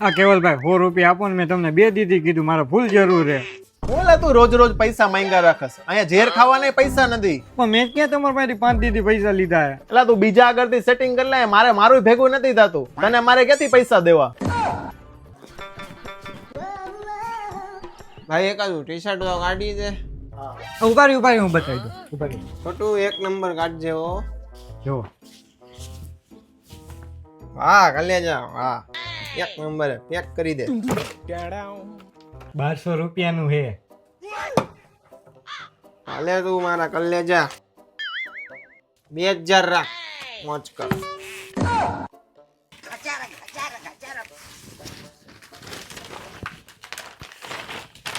આ કેવલભાઈ 100 રૂપિયા આપો ને, મેં તમને 2 દીધી કીધું, મારે ફૂલ જરૂર છે. બોલે તું રોજ રોજ પૈસા માંગ્યા રાખસ, અહીંયા ઝેર ખાવાના પૈસા નથી. પણ મેં ક્યાં તમારા પાસેથી 5 દીધી પૈસા લીધા હે? એટલે તું બીજા આગળથી સેટિંગ કરી લે, મારું ભેગું નથી થતું. તને મારે ક્યાંથી પૈસા દેવા? ભાઈ એકાદું ટી શર્ટ તો કાઢી દે. ઉભા રહી હું બતાવી દઉં. ઉભા રહી છોટું 1 નંબર કાઢજે હો. જો વાહ કલેજા વાહ, 1 નંબર પેક કરી દે. 1200 રૂપિયાનું હે. હાલે તું મારા કલેજા 2000 રાખ, મોજ કર.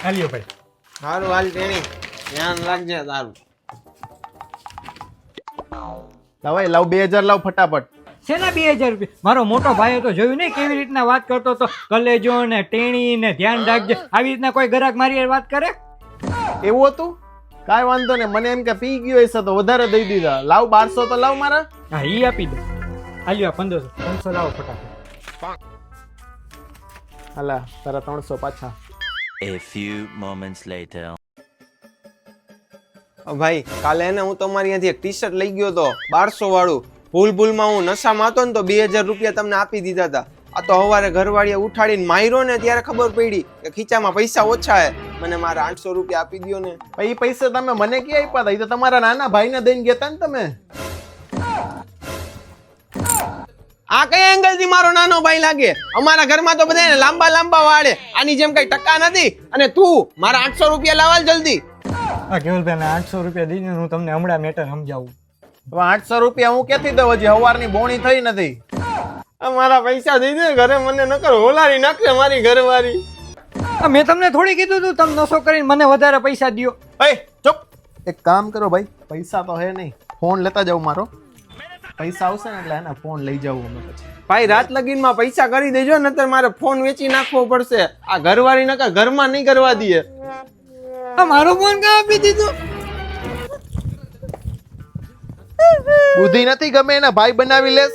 હાલ્યો ભાઈ. સારું હાલ તેણી ધ્યાન રાખજે તારું. લાવ 2000 લાવ ફટાફટ. શેના 2000 રૂપિયા? મારો મોટો ભાઈ તો જોયું નહીં કેવી રીતના વાત કરતો તો, કલેજો ને ટેણી ને ધ્યાન રાખજે, આવી રીતના કોઈ ગ્રાહક મારી હારે વાત કરે? એવું હતું? કાંઈ વાંધો ને, મને એમ કે પી ગયો હશે તો વધારે દઈ દીધા. લાવ 1200 તો લાવ મારા. હા ઈ આપી દો. હાલ્યો 1500 500 લાવો ફટાફટ. હાલા તારા 300 પાછા. A few moments later. ભાઈ કાલે ને હું તમારી અહીંયાથી એક ટી શર્ટ લઈ ગયો તો 1200 વાળું. ભૂલમાં હું નશામાં હતો ને તો 2000 રૂપિયા તમને આપી દીધા હતા. આ તો સવારે ઘરવાળીએ ઉઠાડીને માર્યો ને ત્યારે ખબર પડી કે ખીચામાં પૈસા ઓછા હે. મને મારા 800 રૂપિયા આપી દ્યો ને. એ પૈસા તમે મને ક્યાં આપ્યા હતા? એ તો તમારા નાના ભાઈને દઈને ગયા ને તમે. આ કયા એંગલ થી મારો નાનો ભાઈ લાગે? અમારા ઘરમાં તો બધાને લાંબા લાંબા વાળે, આની જેમ કઈ ટકા નથી. અને તું મારા 800 રૂપિયા લાવાલ જલ્દી. હા કેવલભાઈ, મેં 800 રૂપિયા દીધી, હું તમને હમણાં મેટર સમજાવું. હવે 800 રૂપિયા હું ક્યાંથી દઉં? હજી સવારની બોણી થઈ નથી. મારા પૈસા દઈ દે, ઘરે મને નકર હોલારી નાખશે મારી ઘરવાળી. મેં તમને થોડી કીધું તું તમે નશો કરીને મને વધારે પૈસા દ્યો. એ ચૂપ. એક કામ કરો ભાઈ, પૈસા તો હે નહીં, ફોન લેતા જાવ મારો. પૈસા આવશે ને એટલે એના ફોન લઈ જાવ અમે પછી. ભાઈ રાત લગીનમાં પૈસા કરી દેજો, નતર મારે ફોન વેચી નાખવો પડશે. આ ઘરવાળી નકર ઘરમાં નહીં કરવા દઈએ. મારો ફોન કાં આપી દીધો? બુદ્ધિ નથી, ગમે એના ભાઈ બનાવી લેસ.